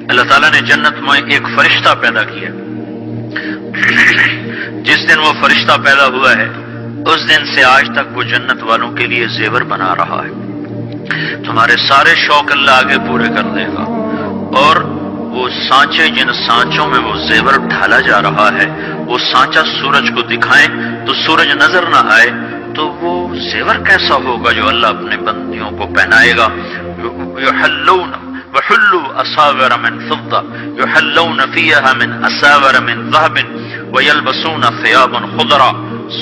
اللہ تعالیٰ نے جنت میں ایک فرشتہ پیدا کیا. جس دن وہ فرشتہ پیدا ہوا ہے اس دن سے آج تک وہ جنت والوں کے لیے زیور بنا رہا ہے. تمہارے سارے شوق اللہ آگے پورے کر دے گا. اور وہ سانچے جن سانچوں میں وہ زیور ڈھالا جا رہا ہے، وہ سانچا سورج کو دکھائیں تو سورج نظر نہ آئے تو وہ زیور کیسا ہوگا جو اللہ اپنے بندیوں کو پہنائے گا. یحلون وحلوا اساور من فضة يحلون فيها من اساور من ذهب ويلبسون ثيابا خضرا.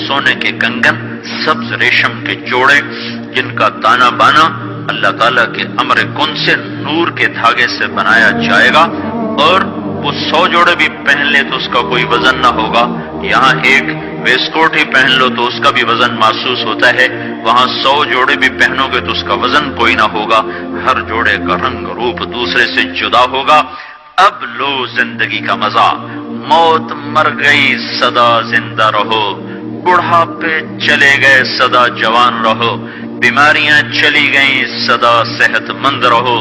سونے کے کنگن، سبز ریشم کے جوڑے جن کا تانا بانا اللہ تعالیٰ کے امر کن سے نور کے دھاگے سے بنایا جائے گا. اور وہ 100 جوڑے بھی پہن لے تو اس کا کوئی وزن نہ ہوگا. یہاں ایک ویسٹ کوٹ ہی پہن لو تو اس کا بھی وزن محسوس ہوتا ہے، وہاں 100 جوڑے بھی پہنو گے تو اس کا وزن کوئی نہ ہوگا. ہر جوڑے کا رنگ روپ دوسرے سے جدا ہوگا. اب لو زندگی کا مزہ. موت مر گئی سدا زندہ رہو، بڑھاپے چلے گئے سدا جوان رہو، بیماریاں چلی گئیں سدا صحت مند رہو،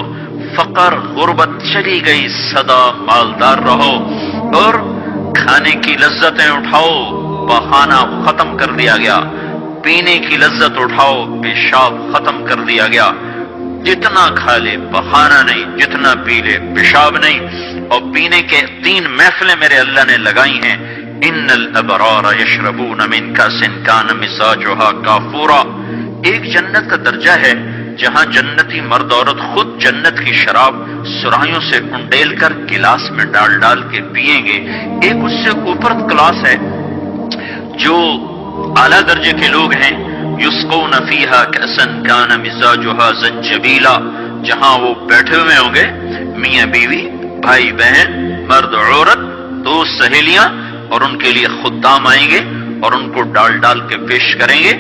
فقر غربت چلی گئی سدا مالدار رہو. اور کھانے کی لذتیں اٹھاؤ، بہانہ ختم کر دیا گیا. پینے کی لذت اٹھاؤ، پیشاب ختم کر دیا گیا. جتنا کھا لے بہانہ نہیں، جتنا پی لے پیشاب نہیں. اور پینے کے 3 محفلیں میرے اللہ نے لگائی ہیں. ان الابرار یشربون من کاس کان مزاجها کافورا. ایک جنت کا درجہ ہے جہاں جنتی مرد عورت خود جنت کی شراب سرائیوں سے انڈیل کر گلاس میں ڈال ڈال کے پیئیں گے. ایک اس سے اوپر کلاس ہے جو اعلیٰ درجے کے لوگ ہیں. یسقون فیہا کأسا کان مزاجها زنجبیلا. جہاں وہ بیٹھے ہوئے ہوں گے میاں بیوی، بھائی بہن، مرد عورت، دوست سہیلیاں، اور ان کے لیے خدام آئیں گے اور ان کو ڈال ڈال کے پیش کریں گے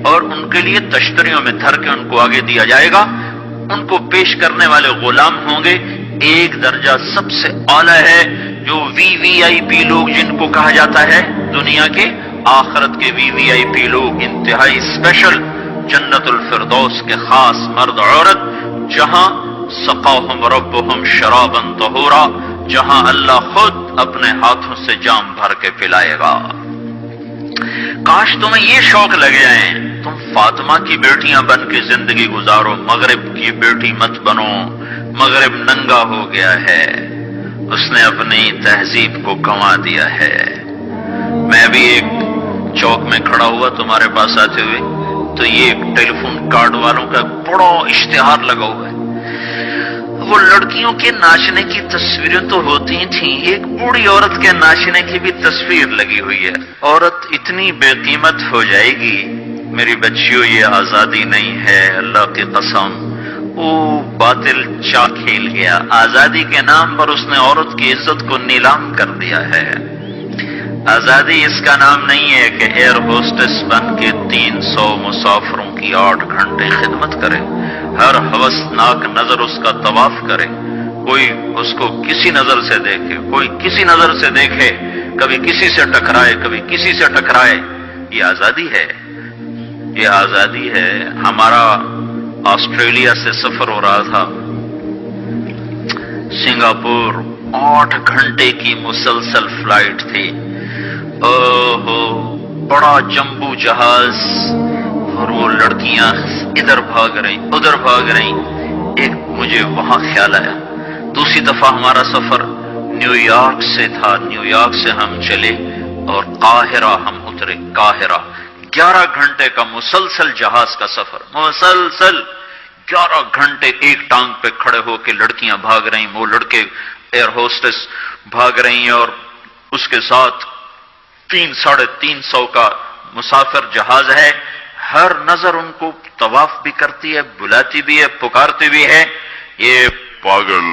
اور ان کے لیے تشتریوں میں دھر کے ان کو آگے دیا جائے گا. ان کو پیش کرنے والے غلام ہوں گے. ایک درجہ سب سے اعلیٰ ہے جو وی وی آئی پی لوگ جن کو کہا جاتا ہے دنیا کے، آخرت کے وی وی آئی پی لوگ انتہائی اسپیشل، جنت الفردوس کے خاص مرد عورت، جہاں سقاہم ربہم شرابا طہورا، جہاں اللہ خود اپنے ہاتھوں سے جام بھر کے پلائے گا. کاش تمہیں یہ شوق لگ جائیں، تم فاطمہ کی بیٹیاں بن کے زندگی گزارو. مغرب کی بیٹی مت بنو. مغرب ننگا ہو گیا ہے، اس نے اپنی تہذیب کو گنوا دیا ہے. میں بھی ایک چوک میں کھڑا ہوا تمہارے پاس آتے ہوئے تو یہ ٹیلی فون کارڈ والوں کا بڑا اشتہار لگا ہوا ہے. وہ لڑکیوں کے ناچنے کی تصویریں تو ہوتی تھیں، ایک بوڑھی عورت کے ناچنے کی بھی تصویر لگی ہوئی ہے. عورت اتنی بے قیمت ہو جائے گی. میری بچیوں یہ آزادی نہیں ہے، اللہ کی قسم. وہ باطل چا کھیل گیا. آزادی کے نام پر اس نے عورت کی عزت کو نیلام کر دیا ہے. آزادی اس کا نام نہیں ہے کہ ایئر ہوسٹس بن کے 300 مسافروں کی 8 گھنٹے خدمت کرے، ہر ہوسناک نظر اس کا طواف کرے، کوئی اس کو کسی نظر سے دیکھے، کوئی کسی نظر سے دیکھے، کبھی کسی سے ٹکرائے، کبھی کسی سے ٹکرائے. یہ آزادی ہے، یہ آزادی ہے. ہمارا آسٹریلیا سے سفر ہو رہا تھا، سنگاپور 8 گھنٹے کی مسلسل فلائٹ تھی. اوہو بڑا جمبو جہاز، اور وہ لڑکیاں ادھر بھاگ رہی ادھر بھاگ رہی. ایک مجھے وہاں خیال آیا. دوسری دفعہ ہمارا سفر نیو یارک سے تھا. نیو یارک سے ہم چلے اور قاہرہ ہم اترے. قاہرہ 11 گھنٹے کا مسلسل جہاز کا سفر، مسلسل 11 گھنٹے ایک ٹانگ پہ کھڑے ہو کے لڑکیاں بھاگ رہی، وہ لڑکے ایئر ہوسٹس بھاگ رہی ہیں، اور اس کے ساتھ 300-350 کا مسافر جہاز ہے. ہر نظر ان کو طواف بھی کرتی ہے، بلاتی بھی ہے، پکارتی بھی ہے. یہ پاگل.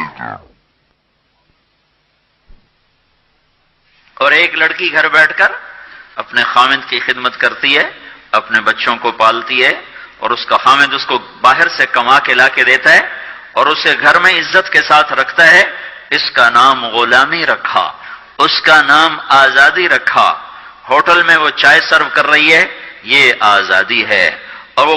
اور ایک لڑکی گھر بیٹھ کر اپنے خامند کی خدمت کرتی ہے، اپنے بچوں کو پالتی ہے، اور اس کا خامند اس کو باہر سے کما کے لا کے دیتا ہے اور اسے گھر میں عزت کے ساتھ رکھتا ہے. اس کا نام غلامی رکھا، اس کا نام آزادی رکھا. ہوٹل میں وہ چائے سرو کر رہی ہے، یہ آزادی ہے. اور وہ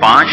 5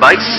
22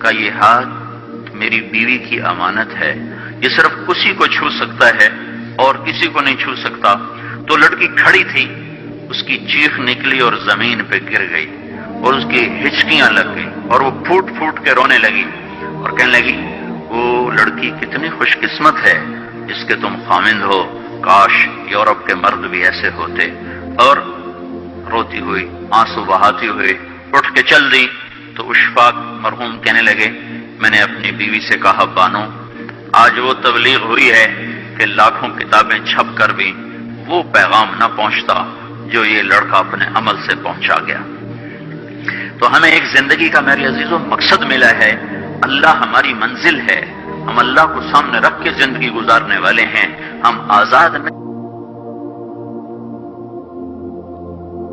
کا یہ ہاتھ میری بیوی کی امانت ہے، یہ صرف اسی کو چھو سکتا ہے اور کسی کو نہیں چھو سکتا۔ تو لڑکی کھڑی تھی، اس کی چیخ نکلی اور زمین پہ گر گئی اور اس کی ہچکیاں لگ گئی اور وہ پھوٹ پھوٹ کے رونے لگی اور کہنے لگی وہ لڑکی کتنی خوش قسمت ہے جس کے تم خامند ہو، کاش یورپ کے مرد بھی ایسے ہوتے۔ اور روتی ہوئی آنسو بہاتی ہوئے اٹھ کے چل دی۔ تو اشفاق مرحوم کہنے لگے میں نے اپنی بیوی سے کہا بانو آج وہ تبلیغ ہوئی ہے کہ لاکھوں کتابیں چھپ کر بھی وہ پیغام نہ پہنچتا جو یہ لڑکا اپنے عمل سے پہنچا گیا۔ تو ہمیں ایک زندگی کا میرے عزیزوں مقصد ملا ہے، اللہ ہماری منزل ہے، ہم اللہ کو سامنے رکھ کے زندگی گزارنے والے ہیں، ہم آزاد نہیں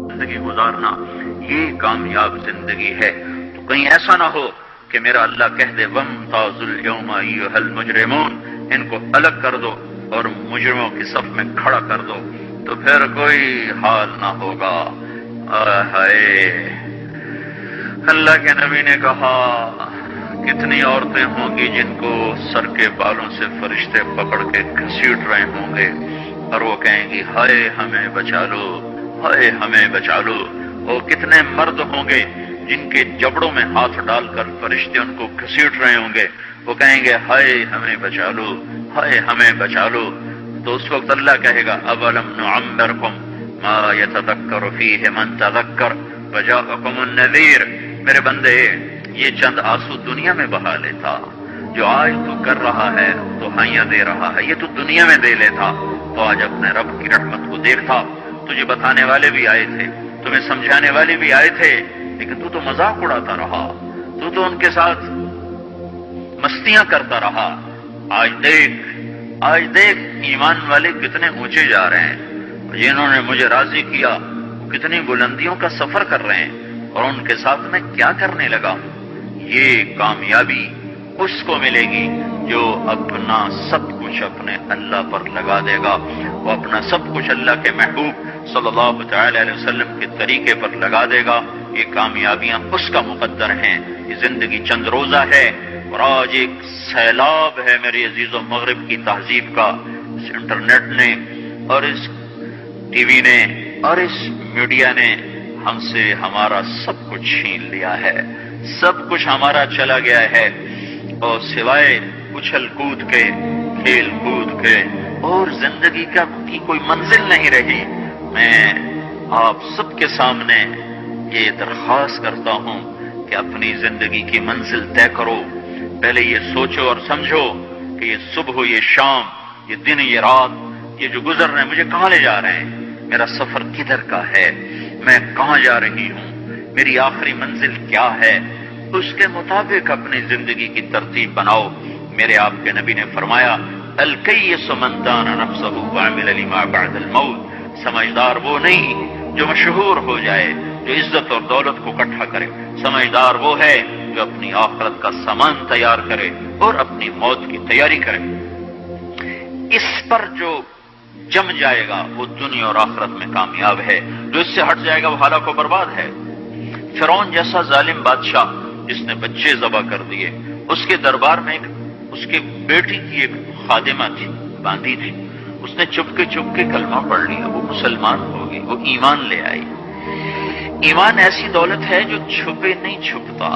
زندگی گزارنا یہ کامیاب زندگی ہے۔ تو کہیں ایسا نہ ہو کہ میرا اللہ کہہ دے وَامْتَازُوا الْيَوْمَ أَيُّهَا الْمُجْرِمُونَ، ان کو الگ کر دو اور مجرموں کی صف میں کھڑا کر دو، تو پھر کوئی حال نہ ہوگا۔ ہائے اللہ کے نبی نے کہا کتنی عورتیں ہوں گی جن کو سر کے بالوں سے فرشتے پکڑ کے گھسیٹ رہے ہوں گے اور وہ کہیں گی ہائے ہمیں بچا لو، ہائے ہمیں بچا لو۔ اور کتنے مرد ہوں گے جن کے جبڑوں میں ہاتھ ڈال کر فرشتے ان کو گھسیٹ رہے ہوں گے، وہ کہیں گے ہائے ہمیں بچا لو، ہائے ہمیں بچا لو۔ تو اس وقت اللہ کہے گا اولم نعمرکم ما یتذکر فیہ من تذکر وجاءکم النذیر، میرے بندے یہ چند آنسو دنیا میں بہا لیتا، جو آج تو کر رہا ہے تو ہائیاں دے رہا ہے، یہ تو دنیا میں دے لیتا تو آج اپنے رب کی رحمت کو دیکھتا۔ تجھے بتانے والے بھی آئے تھے، تمہیں سمجھانے والے بھی آئے تھے، لیکن تو مذاق اڑاتا رہا، تو ان کے ساتھ مستیاں کرتا رہا۔ آج دیکھ ایمان والے کتنے اونچے جا رہے ہیں، جنہوں نے مجھے راضی کیا وہ کتنی بلندیوں کا سفر کر رہے ہیں، اور ان کے ساتھ میں کیا کرنے لگا ہوں۔ یہ کامیابی اس کو ملے گی جو اپنا سب کچھ اپنے اللہ پر لگا دے گا، وہ اپنا سب کچھ اللہ کے محبوب صلی اللہ تعالی علیہ وسلم کے طریقے پر لگا دے گا۔ یہ کامیابیاں اس کا مقدر ہیں۔ یہ زندگی چند روزہ ہے اور آج ایک سیلاب ہے میرے عزیزوں مغرب کی تہذیب کا، اس انٹرنیٹ نے اور اس ٹی وی نے اور اس میڈیا نے ہم سے ہمارا سب کچھ چھین لیا ہے، سب کچھ ہمارا چلا گیا ہے، اور سوائے اچھل کود کے، کھیل کود کے اور زندگی کی کوئی منزل نہیں رہی۔ میں آپ سب کے سامنے یہ درخواست کرتا ہوں کہ اپنی زندگی کی منزل طے کرو، پہلے یہ سوچو اور سمجھو کہ یہ صبح یہ شام، یہ دن یہ رات، یہ جو گزر رہے ہیں مجھے کہاں لے جا رہے ہیں، میرا سفر کدھر کا ہے، میں کہاں جا رہی ہوں، میری آخری منزل کیا ہے، اس کے مطابق اپنی زندگی کی ترتیب بناؤ۔ میرے آپ کے نبی نے فرمایا الکیس من دان نفسہ وعمل لما بعد الموت، سمجھدار وہ نہیں جو مشہور ہو جائے، جو عزت اور دولت کو اکٹھا کرے، سمجھدار وہ ہے جو اپنی آخرت کا سامان تیار کرے اور اپنی موت کی تیاری کرے۔ اس پر جو جم جائے گا وہ دنیا اور آخرت میں کامیاب ہے، جو اس سے ہٹ جائے گا وہ ہلاک و برباد ہے۔ فرعون جیسا ظالم بادشاہ جس نے بچے ذبح کر دیے، اس کے دربار میں اس کے بیٹی کی ایک خادمہ تھی، باندھی تھی، اس نے چپ کے کلمہ پڑھ لیا، وہ مسلمان ہو گئی، وہ ایمان لے آئی۔ ایمان ایسی دولت ہے جو چھپے نہیں چھپتا،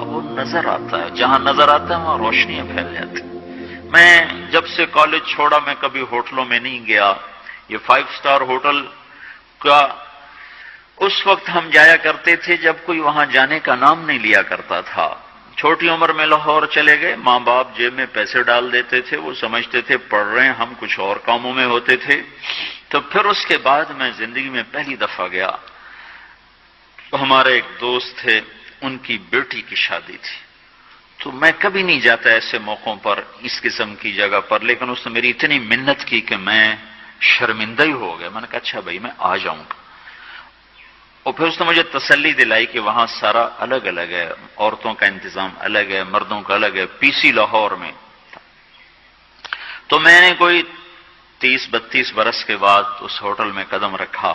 وہ نظر آتا ہے، جہاں نظر آتا ہے وہاں روشنیاں پھیل جاتی۔ میں جب سے کالج چھوڑا میں کبھی ہوٹلوں میں نہیں گیا، یہ 5 اسٹار ہوٹل کا اس وقت ہم جایا کرتے تھے جب کوئی وہاں جانے کا نام نہیں لیا کرتا تھا۔ چھوٹی عمر میں لاہور چلے گئے، ماں باپ جیب میں پیسے ڈال دیتے تھے، وہ سمجھتے تھے پڑھ رہے ہیں، ہم کچھ اور کاموں میں ہوتے تھے۔ تو پھر اس کے بعد میں زندگی میں پہلی دفعہ گیا، ہمارے ایک دوست تھے، ان کی بیٹی کی شادی تھی، تو میں کبھی نہیں جاتا ایسے موقعوں پر اس قسم کی جگہ پر، لیکن اس نے میری اتنی منت کی کہ میں شرمندہ ہی ہو گیا۔ میں نے کہا اچھا بھائی میں آ جاؤں گا، اور پھر اس نے مجھے تسلی دلائی کہ وہاں سارا الگ الگ ہے، عورتوں کا انتظام الگ ہے، مردوں کا الگ ہے، پی سی لاہور میں۔ تو میں نے کوئی 30-32 برس کے بعد اس ہوٹل میں قدم رکھا،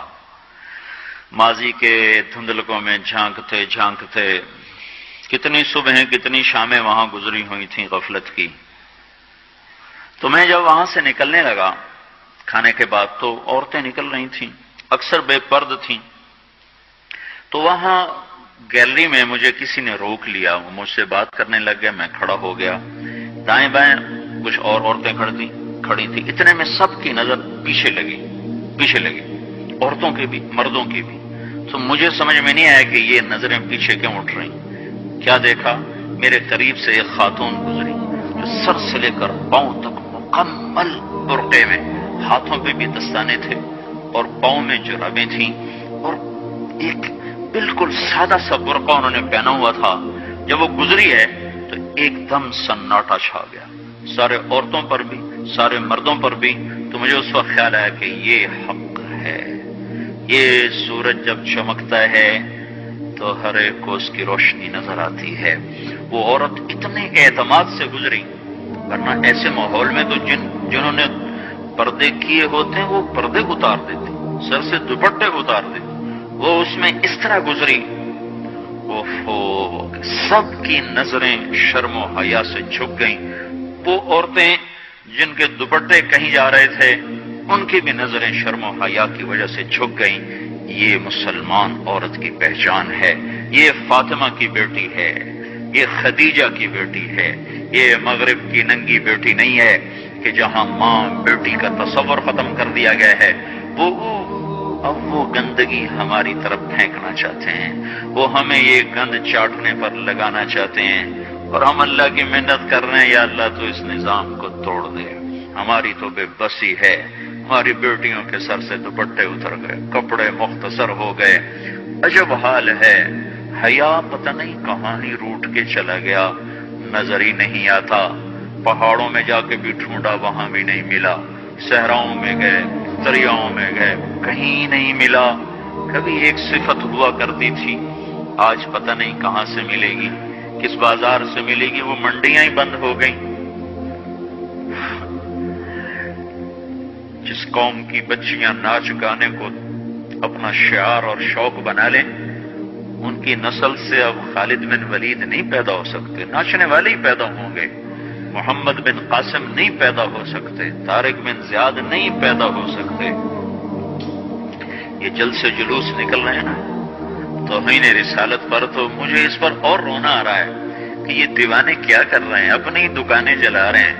ماضی کے دھندلکوں میں جھانکتے کتنی صبحیں کتنی شامیں وہاں گزری ہوئی تھیں غفلت کی. تو میں جب وہاں سے نکلنے لگا کھانے کے بعد تو عورتیں نکل رہی تھیں، اکثر بے پرد تھیں. تو وہاں گیلری میں مجھے کسی نے روک لیا، وہ مجھ سے بات کرنے لگ گیا. میں کھڑا ہو گیا، دائیں بائیں کچھ اور عورتیں کھڑی تھیں. اتنے میں سب کی نظر پیچھے لگی، عورتوں کی بھی مردوں کی بھی. تو مجھے سمجھ میں نہیں آیا کہ یہ نظریں پیچھے کیوں اٹھ رہی. کیا دیکھا، میرے قریب سے ایک خاتون گزری جو سر سے لے کر پاؤں تک مکمل برقعے میں، ہاتھوں پہ بھی دستانے تھے اور پاؤں میں جرابیں تھیں اور ایک بالکل سادہ سا برقع انہوں نے پہنا ہوا تھا. جب وہ گزری ہے تو ایک دم سناٹا چھا گیا، سارے عورتوں پر بھی سارے مردوں پر بھی. تو مجھے اس وقت خیال آیا کہ یہ حق ہے. یہ سورج جب چمکتا ہے تو ہر ایک کو اس کی روشنی نظر آتی ہے. وہ عورت اتنے اعتماد سے گزری، ورنہ ایسے ماحول میں تو جنہوں نے پردے کیے ہوتے ہیں وہ پردے اتار دیتے، سر سے دوپٹے اتار دیتے. وہ اس میں اس طرح گزری، سب کی نظریں شرم و حیا سے جھک گئیں. وہ عورتیں جن کے دوپٹے کہیں جا رہے تھے ان کی بھی نظریں شرم و حیا کی وجہ سے جھک گئیں. یہ مسلمان عورت کی پہچان ہے، یہ فاطمہ کی بیٹی ہے، یہ خدیجہ کی بیٹی ہے. یہ مغرب کی ننگی بیٹی نہیں ہے کہ جہاں ماں بیٹی کا تصور ختم کر دیا گیا ہے. اب وہ گندگی ہماری طرف پھینکنا چاہتے ہیں، وہ ہمیں یہ گند چاٹنے پر لگانا چاہتے ہیں. اور ہم اللہ کی محنت کر رہے ہیں، یا اللہ تو اس نظام کو توڑ دے. ہماری تو بے بسی ہے. ہماری بیٹیوں کے سر سے دوپٹے اتر گئے، کپڑے مختصر ہو گئے. عجب حال ہے. حیا پتہ نہیں کہاں ہی روٹ کے چلا گیا، نظر ہی نہیں آتا. پہاڑوں میں جا کے بھی ڈھونڈا، وہاں بھی نہیں ملا. صحراؤں میں گئے، دریاؤں میں گئے، کہیں نہیں ملا. کبھی ایک صفت ہوا کرتی تھی، آج پتہ نہیں کہاں سے ملے گی، کس بازار سے ملے گی. وہ منڈیاں ہی بند ہو گئیں. جس قوم کی بچیاں ناچ گانے کو اپنا شعار اور شوق بنا لیں، ان کی نسل سے اب خالد بن ولید نہیں پیدا ہو سکتے، ناچنے والے ہی پیدا ہوں گے. محمد بن قاسم نہیں پیدا ہو سکتے، طارق بن زیاد نہیں پیدا ہو سکتے. یہ جلسے جلوس نکل رہے ہیں نا توہین رسالت پر، تو مجھے اس پر اور رونا آ رہا ہے کہ یہ دیوانے کیا کر رہے ہیں. اپنی ہی دکانیں جلا رہے ہیں،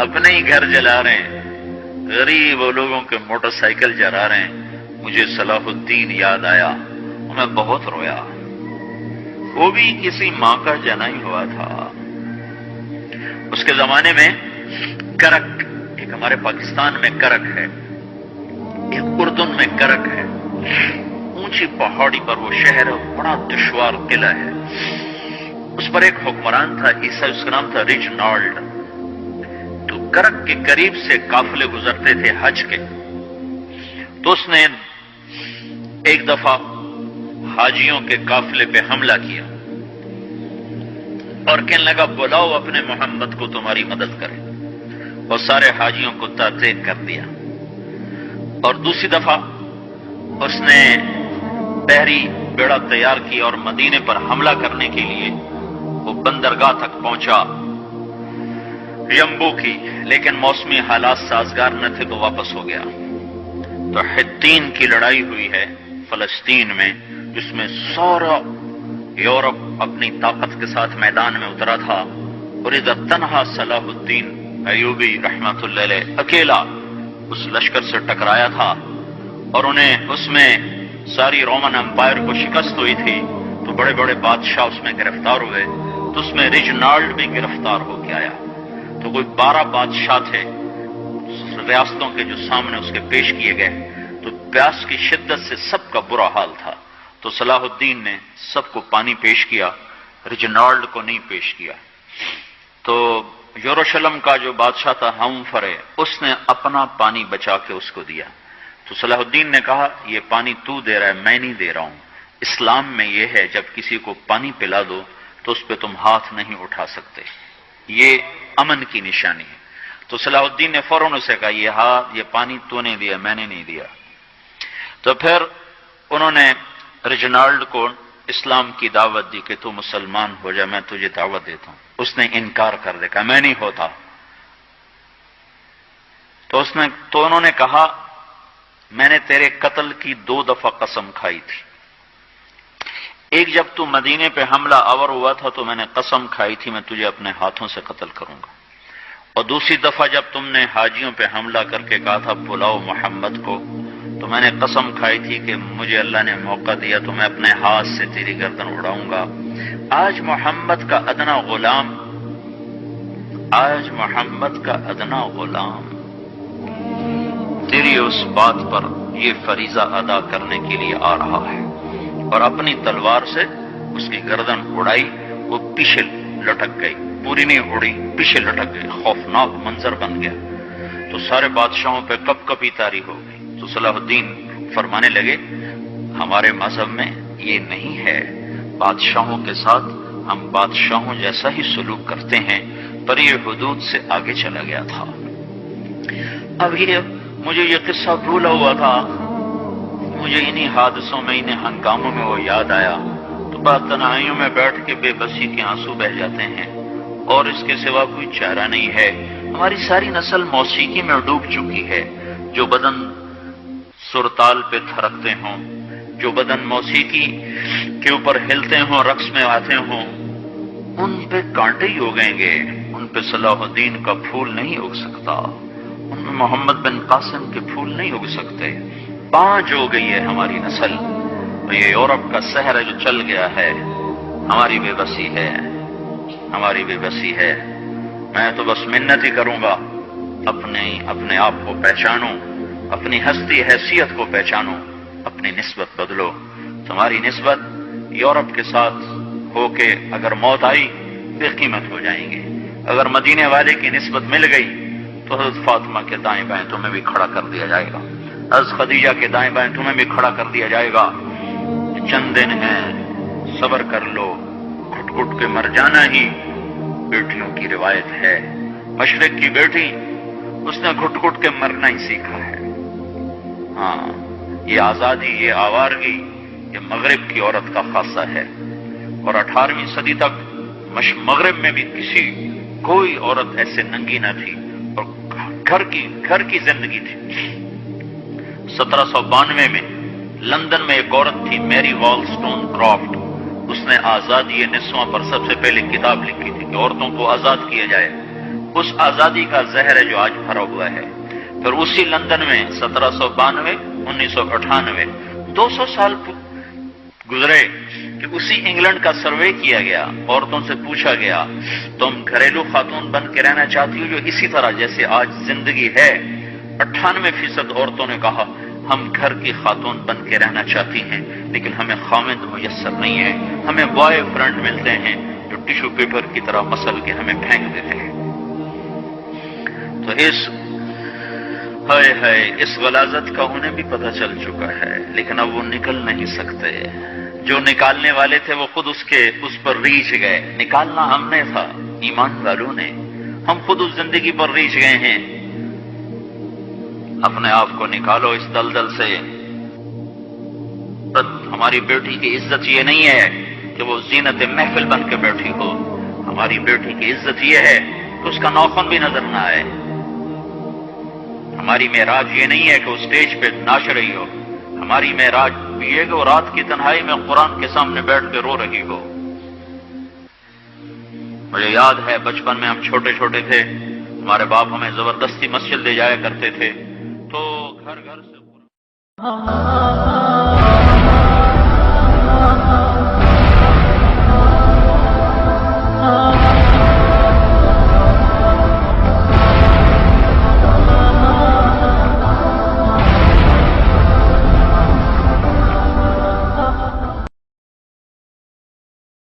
اپنے ہی گھر جلا رہے ہیں، غریب لوگوں کے موٹر سائیکل جلا رہے ہیں. مجھے صلاح الدین یاد آیا، میں بہت رویا. وہ بھی کسی ماں کا جنا ہی ہوا تھا. اس کے زمانے میں کرک، ایک ہمارے پاکستان میں کرک ہے، ایک اردن میں کرک ہے. اونچی پہاڑی پر وہ شہر ہے، بڑا دشوار قلعہ ہے. اس پر ایک حکمران تھا عیسائی، اس کا نام تھا ریجنالڈ. تو کرک کے قریب سے قافلے گزرتے تھے حج کے. تو اس نے ایک دفعہ حاجیوں کے قافلے پہ حملہ کیا اور کہنے لگا بلاؤ اپنے محمد کو تمہاری مدد کرے، اور سارے حاجیوں کو تعطیل کر دیا. اور دوسری دفعہ اس نے بحری بیڑا تیار کیا اور مدینے پر حملہ کرنے کے لیے وہ بندرگاہ تک پہنچا ینبو کی، لیکن موسمی حالات سازگار نہ تھے تو واپس ہو گیا. تو حطین کی لڑائی ہوئی ہے فلسطین میں، جس میں سارا یورپ اپنی طاقت کے ساتھ میدان میں اترا تھا. اور ادھر تنہا صلاح الدین ایوبی رحمت اللہ علیہ اکیلا اس لشکر سے ٹکرایا تھا. اور انہیں اس میں ساری رومن امپائر کو شکست ہوئی تھی. تو بڑے بڑے بادشاہ اس میں گرفتار ہوئے. تو اس میں ریجنالڈ بھی گرفتار ہو کے آیا. تو کوئی 12 بادشاہ تھے ریاستوں کے جو سامنے اس کے پیش کیے گئے. تو پیاس کی شدت سے سب کا برا حال تھا. تو صلاح الدین نے سب کو پانی پیش کیا، ریجنالڈ کو نہیں پیش کیا. تو یروشلم کا جو بادشاہ تھا ہمفرے، اس نے اپنا پانی بچا کے اس کو دیا. تو صلاح الدین نے کہا یہ پانی تو دے رہا ہے، میں نہیں دے رہا ہوں. اسلام میں یہ ہے جب کسی کو پانی پلا دو تو اس پہ تم ہاتھ نہیں اٹھا سکتے، یہ امن کی نشانی ہے. تو صلاح الدین نے فوراً اسے کہا یہ پانی تو نے دیا، میں نے نہیں دیا. تو پھر انہوں نے ریجنالڈ کو اسلام کی دعوت دی کہ تو مسلمان ہو جا، میں تجھے دعوت دیتا ہوں۔ اس نے انکار کر دیا، کہا میں نہیں ہوتا۔ تو انہوں نے کہا میں نے تیرے قتل کی 2 دفعہ قسم کھائی تھی۔ ایک جب تو مدینے پہ حملہ آور ہوا تھا تو میں نے قسم کھائی تھی میں تجھے اپنے ہاتھوں سے قتل کروں گا، اور دوسری دفعہ جب تم نے حاجیوں پہ حملہ کر کے کہا تھا بلاؤ محمد کو، تو میں نے قسم کھائی تھی کہ مجھے اللہ نے موقع دیا تو میں اپنے ہاتھ سے تیری گردن اڑاؤں گا۔ آج محمد کا ادنا غلام تیری اس بات پر یہ فریضہ ادا کرنے کے لیے آ رہا ہے، اور اپنی تلوار سے اس کی گردن اڑائی، وہ پیچھے لٹک گئی، پوری نہیں اڑی، پیچھے لٹک گئی۔ خوفناک منظر بن گیا، تو سارے بادشاہوں پہ کپ کپی طاری ہو گئی۔ تو صلاح الدین فرمانے لگے ہمارے مذہب میں یہ نہیں ہے، بادشاہوں کے ساتھ ہم بادشاہوں جیسا ہی سلوک کرتے ہیں، پر یہ حدود سے آگے چلا گیا تھا۔ اب مجھے یہ قصہ بھولا ہوا تھا، مجھے انہی حادثوں میں، انہی ہنگاموں میں وہ یاد آیا، تو بعد تنہائیوں میں بیٹھ کے بے بسی کے آنسو بہہ جاتے ہیں، اور اس کے سوا کوئی چارہ نہیں ہے۔ ہماری ساری نسل موسیقی میں ڈوب چکی ہے، جو بدن سرتال پہ تھرکتے ہوں، جو بدن موسیقی کے اوپر ہلتے ہوں، رقص میں آتے ہوں، ان پہ کانٹے ہی اگیں گے، ان پہ صلاح الدین کا پھول نہیں اگ سکتا، ان میں محمد بن قاسم کے پھول نہیں اگ سکتے۔ پانچ ہو گئی ہے ہماری نسل، اور یہ یورپ کا سحر ہے جو چل گیا ہے، ہماری بے بسی ہے، ہماری بے بسی ہے۔ میں تو بس منت ہی کروں گا اپنے آپ کو پہچانوں، اپنی ہستی حیثیت کو پہچانو، اپنی نسبت بدلو۔ تمہاری نسبت یورپ کے ساتھ ہو کے اگر موت آئی بے قیمت ہو جائیں گے، اگر مدینے والے کی نسبت مل گئی تو حضرت فاطمہ کے دائیں بائیں تمہیں بھی کھڑا کر دیا جائے گا، حضرت خدیجہ کے دائیں بائیں تمہیں بھی کھڑا کر دیا جائے گا۔ چند دن ہیں، صبر کر لو، گھٹ گھٹ کے مر جانا ہی بیٹیوں کی روایت ہے۔ مشرق کی بیٹی اس نے گھٹ گھٹ کے مرنا ہی سیکھا ہے۔ ہاں، یہ آزادی، یہ آوارگی، یہ مغرب کی عورت کا خاصہ ہے، اور 18ویں صدی تک مغرب میں بھی کوئی عورت ایسے ننگی نہ تھی، اور گھر کی زندگی تھی۔ 1792 میں لندن میں ایک عورت تھی میری والسٹون کرافٹ، اس نے آزادی نسواں پر سب سے پہلے کتاب لکھی تھی کہ عورتوں کو آزاد کیا جائے۔ اس آزادی کا زہر ہے جو آج بھرا ہوا ہے۔ پھر اسی لندن میں 1792 1998 200 سال گزرے کہ اسی انگلینڈ کا سروے کیا گیا، عورتوں سے پوچھا گیا تم گھریلو خاتون بن کے رہنا چاہتی ہو جو اسی طرح جیسے آج زندگی ہے؟ 98% عورتوں نے کہا ہم گھر کی خاتون بن کے رہنا چاہتی ہیں، لیکن ہمیں خامند میسر نہیں ہے، ہمیں بوائے فرینڈ ملتے ہیں جو ٹیشو پیپر کی طرح مسل کے ہمیں پھینک دیتے ہیں۔ تو اس غلاظت کا انہیں بھی پتہ چل چکا ہے، لیکن اب وہ نکل نہیں سکتے۔ جو نکالنے والے تھے وہ خود اس پر ریچھ گئے۔ نکالنا ہم نے تھا، ایمان والوں نے، ہم خود اس زندگی پر ریچھ گئے ہیں۔ اپنے آپ کو نکالو اس دلدل سے۔ ہماری بیٹی کی عزت یہ نہیں ہے کہ وہ زینت محفل بن کے بیٹھی ہو، ہماری بیٹی کی عزت یہ ہے کہ اس کا ناخن بھی نظر نہ آئے۔ ہماری معراج یہ نہیں ہے کہ وہ اسٹیج پہ ناچ رہی ہو، ہماری معراج یہ ہے کہ وہ رات کی تنہائی میں قرآن کے سامنے بیٹھ کے رو رہی ہو۔ مجھے یاد ہے بچپن میں ہم چھوٹے چھوٹے تھے، ہمارے باپ ہمیں زبردستی مسجد لے جایا کرتے تھے، تو گھر گھر سے